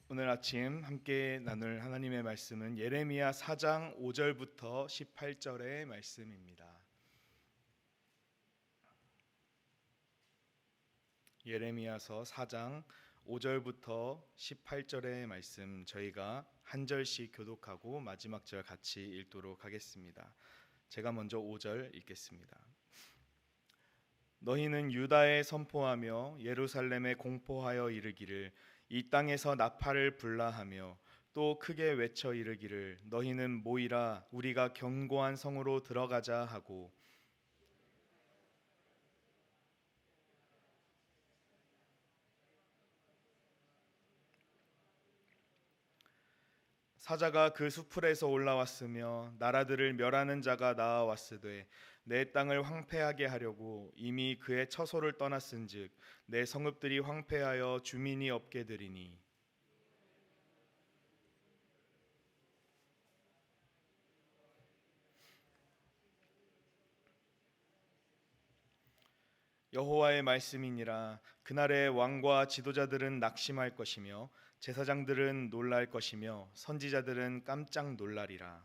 오늘 아침 함께 나눌 하나님의 말씀은 예레미야 4장 5절부터 18절의 말씀입니다. 예레미야서 4장 5절부터 18절의 말씀, 저희가 한 절씩 교독하고 마지막 절 같이 읽도록 하겠습니다. 제가 먼저 5절 읽겠습니다. 너희는 유다에 선포하며 예루살렘에 공포하여 이르기를 이 땅에서 나팔을 불라하며 또 크게 외쳐 이르기를 너희는 모이라 우리가 견고한 성으로 들어가자 하고, 사자가 그 수풀에서 올라왔으며 나라들을 멸하는 자가 나아왔으되 내 땅을 황폐하게 하려고 이미 그의 처소를 떠났은즉 내 성읍들이 황폐하여 주민이 없게 되리니, 여호와의 말씀이니라. 그날의 왕과 지도자들은 낙심할 것이며 제사장들은 놀랄 것이며 선지자들은 깜짝 놀라리라.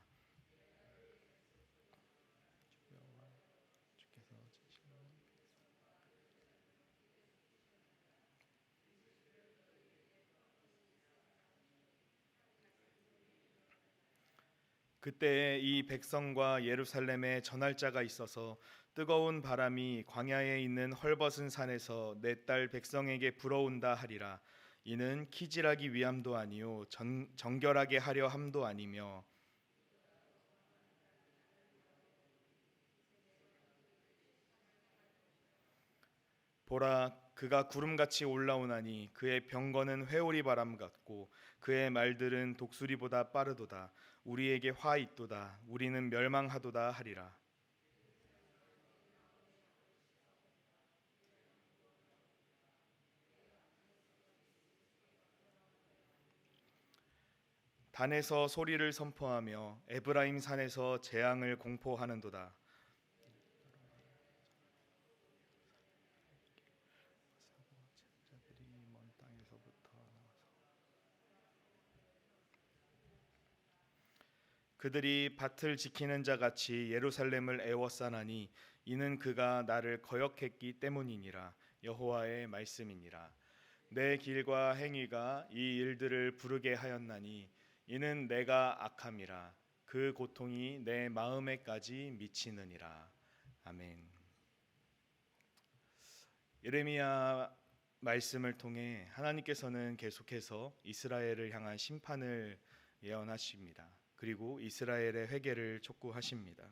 그때에 이 백성과 예루살렘에 전할 자가 있어서 뜨거운 바람이 광야에 있는 헐벗은 산에서 내 딸 백성에게 불어온다 하리라. 이는 키질하기 위함도 아니요 정결하게 하려 함도 아니며, 보라 그가 구름같이 올라오나니 그의 병거는 회오리 바람 같고 그의 말들은 독수리보다 빠르도다. 우리에게 화 있도다. 우리는 멸망하도다 하리라. 단에서 소리를 선포하며 에브라임 산에서 재앙을 공포하는도다. 그들이 밭을 지키는 자 같이 예루살렘을 애워싸나니 이는 그가 나를 거역했기 때문이니라. 여호와의 말씀이니라. 내 길과 행위가 이 일들을 부르게 하였나니 이는 내가 악함이라. 그 고통이 내 마음에까지 미치느니라. 아멘. 예레미야 말씀을 통해 하나님께서는 계속해서 이스라엘을 향한 심판을 예언하십니다. 그리고 이스라엘의 회개를 촉구하십니다.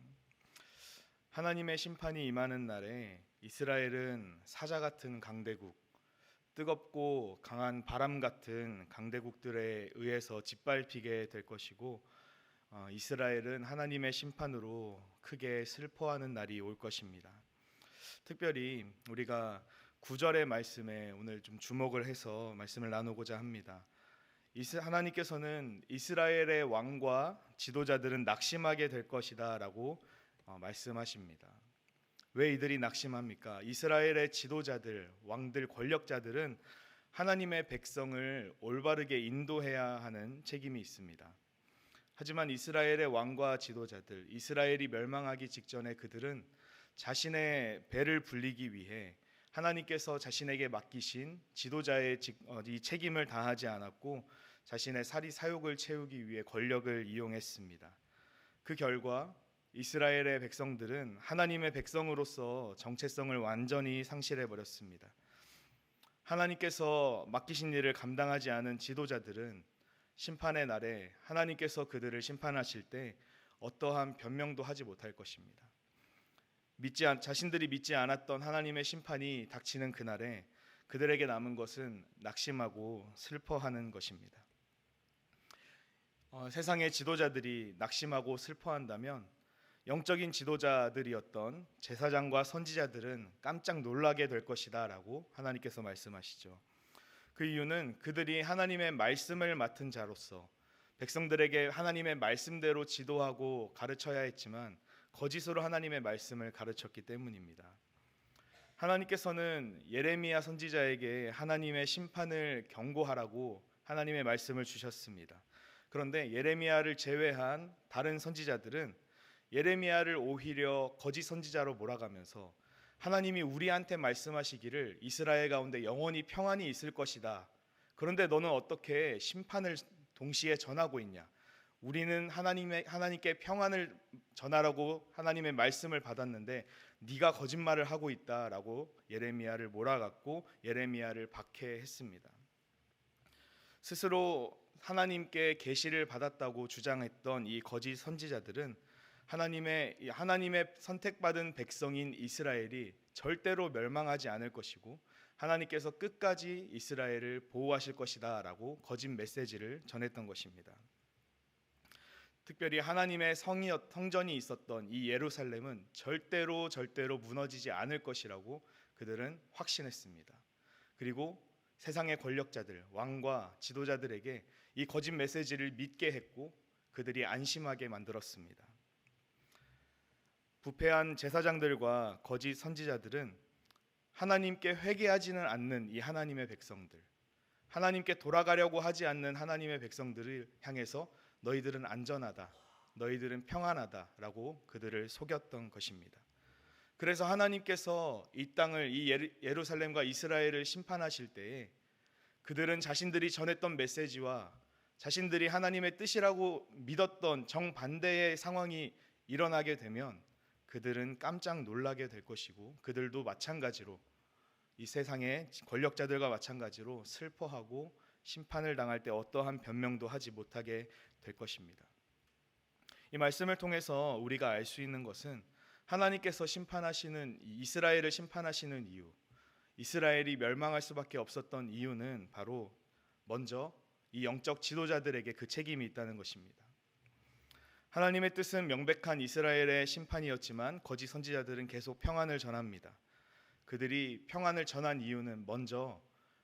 하나님의 심판이 임하는 날에 이스라엘은 사자 같은 강대국, 뜨겁고 강한 바람 같은 강대국들에 의해서 짓밟히게 될 것이고, 이스라엘은 하나님의 심판으로 크게 슬퍼하는 날이 올 것입니다. 특별히 우리가 9절의 말씀에 오늘 좀 주목을 해서 말씀을 나누고자 합니다. 하나님께서는 이스라엘의 왕과 지도자들은 낙심하게 될 것이다 라고 말씀하십니다. 왜 이들이 낙심합니까? 이스라엘의 지도자들, 왕들, 권력자들은 하나님의 백성을 올바르게 인도해야 하는 책임이 있습니다. 하지만 이스라엘의 왕과 지도자들, 이스라엘이 멸망하기 직전에 그들은 자신의 배를 불리기 위해 하나님께서 자신에게 맡기신 지도자의 이 책임을 다하지 않았고 자신의 사리 사욕을 채우기 위해 권력을 이용했습니다. 그 결과 이스라엘의 백성들은 하나님의 백성으로서 정체성을 완전히 상실해 버렸습니다. 하나님께서 맡기신 일을 감당하지 않은 지도자들은 심판의 날에 하나님께서 그들을 심판하실 때 어떠한 변명도 하지 못할 것입니다. 자신들이 믿지 않았던 하나님의 심판이 닥치는 그날에 그들에게 남은 것은 낙심하고 슬퍼하는 것입니다. 세상의 지도자들이 낙심하고 슬퍼한다면 영적인 지도자들이었던 제사장과 선지자들은 깜짝 놀라게 될 것이다 라고 하나님께서 말씀하시죠. 그 이유는 그들이 하나님의 말씀을 맡은 자로서 백성들에게 하나님의 말씀대로 지도하고 가르쳐야 했지만 거짓으로 하나님의 말씀을 가르쳤기 때문입니다. 하나님께서는 예레미야 선지자에게 하나님의 심판을 경고하라고 하나님의 말씀을 주셨습니다. 그런데 예레미야를 제외한 다른 선지자들은 예레미야를 오히려 거짓 선지자로 몰아가면서 하나님이 우리한테 말씀하시기를 이스라엘 가운데 영원히 평안이 있을 것이다. 그런데 너는 어떻게 심판을 동시에 전하고 있냐? 우리는 하나님께 평안을 전하라고 하나님의 말씀을 받았는데 네가 거짓말을 하고 있다라고 예레미야를 몰아갔고 예레미야를 박해했습니다. 스스로 하나님께 계시를 받았다고 주장했던 이 거짓 선지자들은 하나님의 선택받은 백성인 이스라엘이 절대로 멸망하지 않을 것이고 하나님께서 끝까지 이스라엘을 보호하실 것이다라고 거짓 메시지를 전했던 것입니다. 특별히 하나님의 성전이 있었던 이 예루살렘은 절대로 무너지지 않을 것이라고 그들은 확신했습니다. 그리고 세상의 권력자들, 왕과 지도자들에게 이 거짓 메시지를 믿게 했고 그들이 안심하게 만들었습니다. 부패한 제사장들과 거짓 선지자들은 하나님께 회개하지는 않는 이 하나님의 백성들, 하나님께 돌아가려고 하지 않는 하나님의 백성들을 향해서 너희들은 안전하다, 너희들은 평안하다라고 그들을 속였던 것입니다. 그래서 하나님께서 이 땅을, 이 예루살렘과 이스라엘을 심판하실 때에 그들은 자신들이 전했던 메시지와 자신들이 하나님의 뜻이라고 믿었던 정반대의 상황이 일어나게 되면 그들은 깜짝 놀라게 될 것이고 그들도 마찬가지로 이 세상의 권력자들과 마찬가지로 슬퍼하고 심판을 당할 때 어떠한 변명도 하지 못하게 될 것입니다. 이 말씀을 통해서 우리가 알 수 있는 것은 하나님께서 심판하시는 이스라엘을 심판하시는 이유, 이스라엘이 멸망할 수밖에 없었던 이유는 바로 먼저 이 영적 지도자들에게 그 책임이 있다는 것입니다. 하나님의 뜻은 명백한 이스라엘의 심판이었지만 거짓 선지자들은 계속 평안을 전합니다. 그들이 평안을 전한 이유는 먼저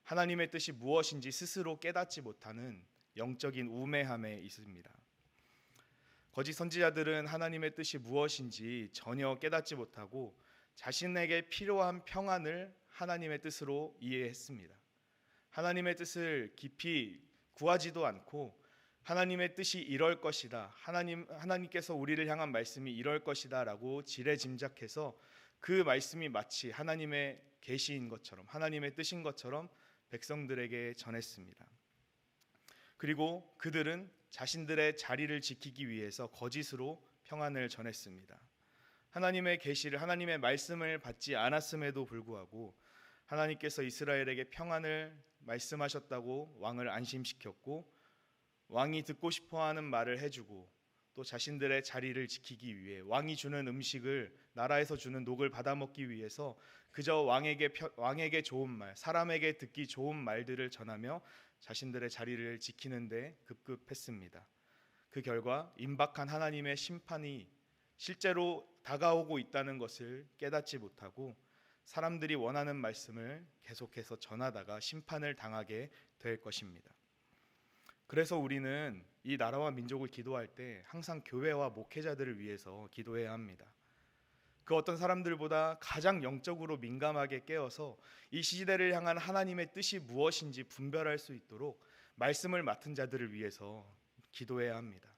하나님의 뜻이 무엇인지 스스로 깨닫지 못하는 영적인 우매함에 있습니다. 거짓 선지자들은 하나님의 뜻이 무엇인지 전혀 깨닫지 못하고 자신에게 필요한 평안을 하나님의 뜻으로 이해했습니다. 하나님의 뜻을 깊이 구하지도 않고 하나님의 뜻이 이럴 것이다, 하나님께서 우리를 향한 말씀이 이럴 것이다라고 지레짐작해서 그 말씀이 마치 하나님의 계시인 것처럼, 하나님의 뜻인 것처럼 백성들에게 전했습니다. 그리고 그들은 자신들의 자리를 지키기 위해서 거짓으로 평안을 전했습니다. 하나님의 계시를, 하나님의 말씀을 받지 않았음에도 불구하고 하나님께서 이스라엘에게 평안을 말씀하셨다고 왕을 안심시켰고 왕이 듣고 싶어하는 말을 해주고 또 자신들의 자리를 지키기 위해 왕이 주는 음식을, 나라에서 주는 녹을 받아먹기 위해서 그저 왕에게 좋은 말, 사람에게 듣기 좋은 말들을 전하며 자신들의 자리를 지키는 데 급급했습니다. 그 결과 임박한 하나님의 심판이 실제로 다가오고 있다는 것을 깨닫지 못하고 사람들이 원하는 말씀을 계속해서 전하다가 심판을 당하게 될 것입니다. 그래서 우리는 이 나라와 민족을 기도할 때 항상 교회와 목회자들을 위해서 기도해야 합니다. 그 어떤 사람들보다 가장 영적으로 민감하게 깨어서 이 시대를 향한 하나님의 뜻이 무엇인지 분별할 수 있도록 말씀을 맡은 자들을 위해서 기도해야 합니다.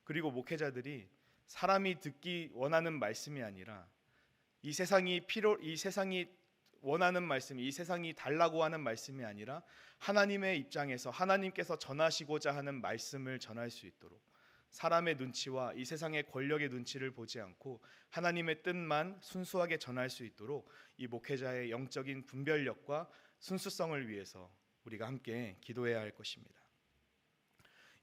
그리고 목회자들이 사람이 듣기 원하는 말씀이 아니라 이 세상이 원하는 말씀, 이 세상이 달라고 하는 말씀이 아니라 하나님의 입장에서 하나님께서 전하시고자 하는 말씀을 전할 수 있도록 사람의 눈치와 이 세상의 권력의 눈치를 보지 않고 하나님의 뜻만 순수하게 전할 수 있도록 이 목회자의 영적인 분별력과 순수성을 위해서 우리가 함께 기도해야 할 것입니다.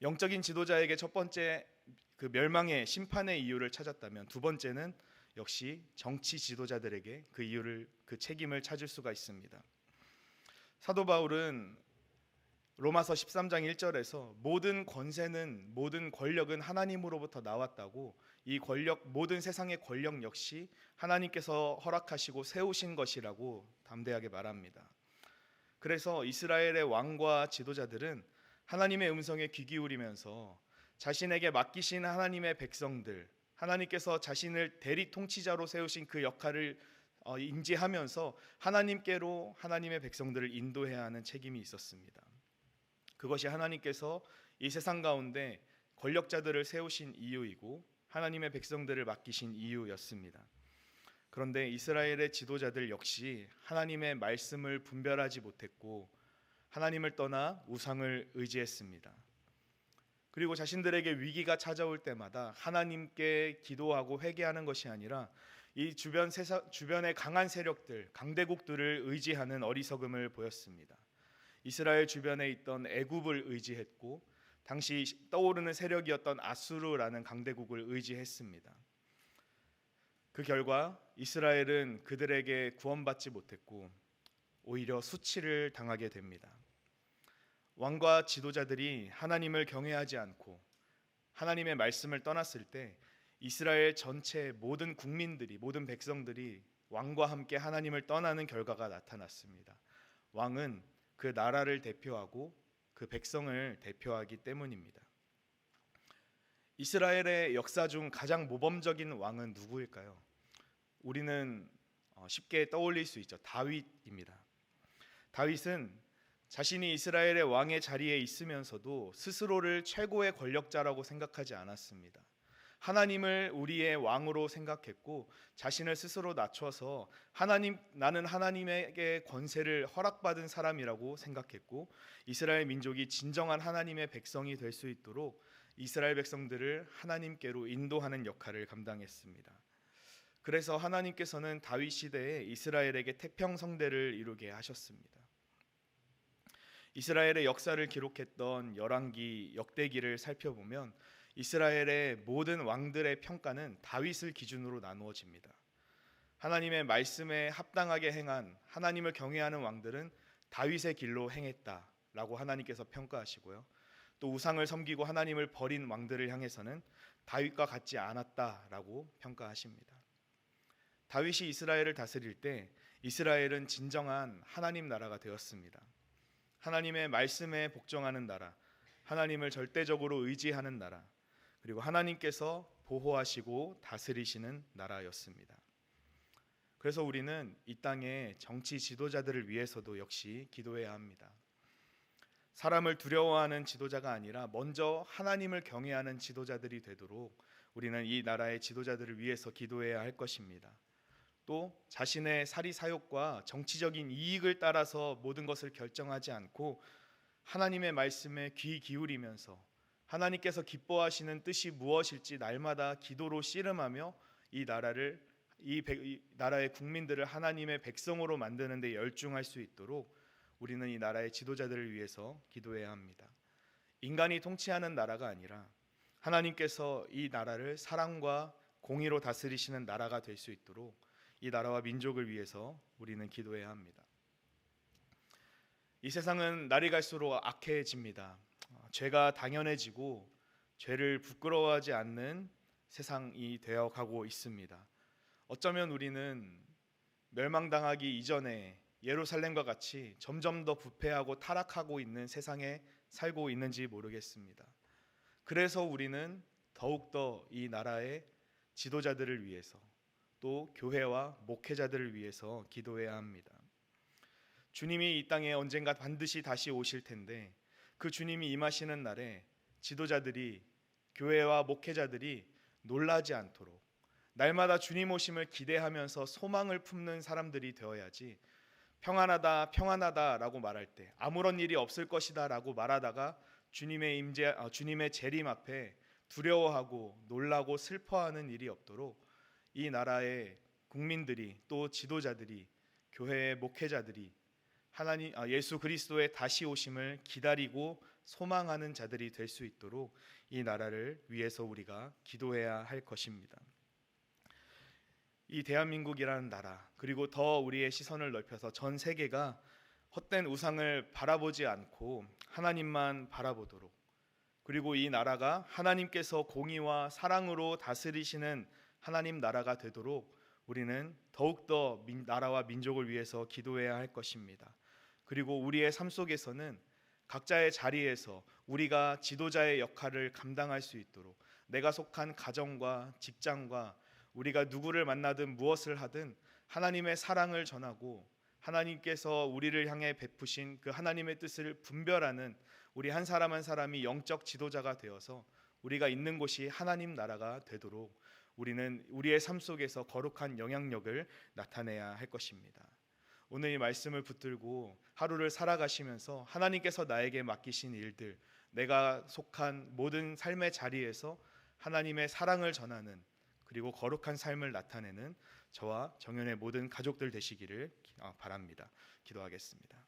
영적인 지도자에게 첫 번째 그 멸망의 심판의 이유를 찾았다면 두 번째는 역시 정치 지도자들에게 그 책임을 찾을 수가 있습니다. 사도 바울은 로마서 13장 1절에서 모든 권세는, 모든 권력은 하나님으로부터 나왔다고, 이 모든 세상의 권력 역시 하나님께서 허락하시고 세우신 것이라고 담대하게 말합니다. 그래서 이스라엘의 왕과 지도자들은 하나님의 음성에 귀 기울이면서 자신에게 맡기신 하나님의 백성들, 하나님께서 자신을 대리 통치자로 세우신 그 역할을 인지하면서 하나님께로 하나님의 백성들을 인도해야 하는 책임이 있었습니다. 그것이 하나님께서 이 세상 가운데 권력자들을 세우신 이유이고 하나님의 백성들을 맡기신 이유였습니다. 그런데 이스라엘의 지도자들 역시 하나님의 말씀을 분별하지 못했고 하나님을 떠나 우상을 의지했습니다. 그리고 자신들에게 위기가 찾아올 때마다 하나님께 기도하고 회개하는 것이 아니라 이 주변의 강한 세력들, 강대국들을 의지하는 어리석음을 보였습니다. 이스라엘 주변에 있던 애굽을 의지했고 당시 떠오르는 세력이었던 아수르라는 강대국을 의지했습니다. 그 결과 이스라엘은 그들에게 구원받지 못했고 오히려 수치를 당하게 됩니다. 왕과 지도자들이 하나님을 경외하지 않고 하나님의 말씀을 떠났을 때 이스라엘 전체 모든 국민들이, 모든 백성들이 왕과 함께 하나님을 떠나는 결과가 나타났습니다. 왕은 그 나라를 대표하고 그 백성을 대표하기 때문입니다. 이스라엘의 역사 중 가장 모범적인 왕은 누구일까요? 우리는 쉽게 떠올릴 수 있죠. 다윗입니다. 다윗은 자신이 이스라엘의 왕의 자리에 있으면서도 스스로를 최고의 권력자라고 생각하지 않았습니다. 하나님을 우리의 왕으로 생각했고 자신을 스스로 낮춰서 나는 하나님에게 권세를 허락받은 사람이라고 생각했고 이스라엘 민족이 진정한 하나님의 백성이 될 수 있도록 이스라엘 백성들을 하나님께로 인도하는 역할을 감당했습니다. 그래서 하나님께서는 다윗 시대에 이스라엘에게 태평성대를 이루게 하셨습니다. 이스라엘의 역사를 기록했던 열왕기, 역대기를 살펴보면 이스라엘의 모든 왕들의 평가는 다윗을 기준으로 나누어집니다. 하나님의 말씀에 합당하게 행한 하나님을 경외하는 왕들은 다윗의 길로 행했다라고 하나님께서 평가하시고요. 또 우상을 섬기고 하나님을 버린 왕들을 향해서는 다윗과 같지 않았다라고 평가하십니다. 다윗이 이스라엘을 다스릴 때 이스라엘은 진정한 하나님 나라가 되었습니다. 하나님의 말씀에 복종하는 나라, 하나님을 절대적으로 의지하는 나라, 그리고 하나님께서 보호하시고 다스리시는 나라였습니다. 그래서 우리는 이 땅의 정치 지도자들을 위해서도 역시 기도해야 합니다. 사람을 두려워하는 지도자가 아니라 먼저 하나님을 경외하는 지도자들이 되도록 우리는 이 나라의 지도자들을 위해서 기도해야 할 것입니다. 또 자신의 사리사욕과 정치적인 이익을 따라서 모든 것을 결정하지 않고 하나님의 말씀에 귀 기울이면서 하나님께서 기뻐하시는 뜻이 무엇일지 날마다 기도로 씨름하며 이 나라의 국민들을 하나님의 백성으로 만드는 데 열중할 수 있도록 우리는 이 나라의 지도자들을 위해서 기도해야 합니다. 인간이 통치하는 나라가 아니라 하나님께서 이 나라를 사랑과 공의로 다스리시는 나라가 될 수 있도록 이 나라와 민족을 위해서 우리는 기도해야 합니다. 이 세상은 날이 갈수록 악해집니다. 죄가 당연해지고 죄를 부끄러워하지 않는 세상이 되어가고 있습니다. 어쩌면 우리는 멸망당하기 이전에 예루살렘과 같이 점점 더 부패하고 타락하고 있는 세상에 살고 있는지 모르겠습니다. 그래서 우리는 더욱더 이 나라의 지도자들을 위해서 또 교회와 목회자들을 위해서 기도해야 합니다. 주님이 이 땅에 언젠가 반드시 다시 오실 텐데 그 주님이 임하시는 날에 지도자들이, 교회와 목회자들이 놀라지 않도록 날마다 주님 오심을 기대하면서 소망을 품는 사람들이 되어야지 평안하다 평안하다라고 말할 때 아무런 일이 없을 것이다라고 말하다가 주님의 재림 앞에 두려워하고 놀라고 슬퍼하는 일이 없도록 이 나라의 국민들이 또 지도자들이, 교회의 목회자들이 예수 그리스도의 다시 오심을 기다리고 소망하는 자들이 될 수 있도록 이 나라를 위해서 우리가 기도해야 할 것입니다. 이 대한민국이라는 나라, 그리고 더 우리의 시선을 넓혀서 전 세계가 헛된 우상을 바라보지 않고 하나님만 바라보도록, 그리고 이 나라가 하나님께서 공의와 사랑으로 다스리시는 하나님 나라가 되도록 우리는 더욱더 나라와 민족을 위해서 기도해야 할 것입니다. 그리고 우리의 삶 속에서는 각자의 자리에서 우리가 지도자의 역할을 감당할 수 있도록 내가 속한 가정과 직장과 우리가 누구를 만나든 무엇을 하든 하나님의 사랑을 전하고 하나님께서 우리를 향해 베푸신 그 하나님의 뜻을 분별하는 우리 한 사람 한 사람이 영적 지도자가 되어서 우리가 있는 곳이 하나님 나라가 되도록 우리는 우리의 삶 속에서 거룩한 영향력을 나타내야 할 것입니다. 오늘 이 말씀을 붙들고 하루를 살아가시면서 하나님께서 나에게 맡기신 일들, 내가 속한 모든 삶의 자리에서 하나님의 사랑을 전하는 그리고 거룩한 삶을 나타내는 저와 정연의 모든 가족들 되시기를 바랍니다. 기도하겠습니다.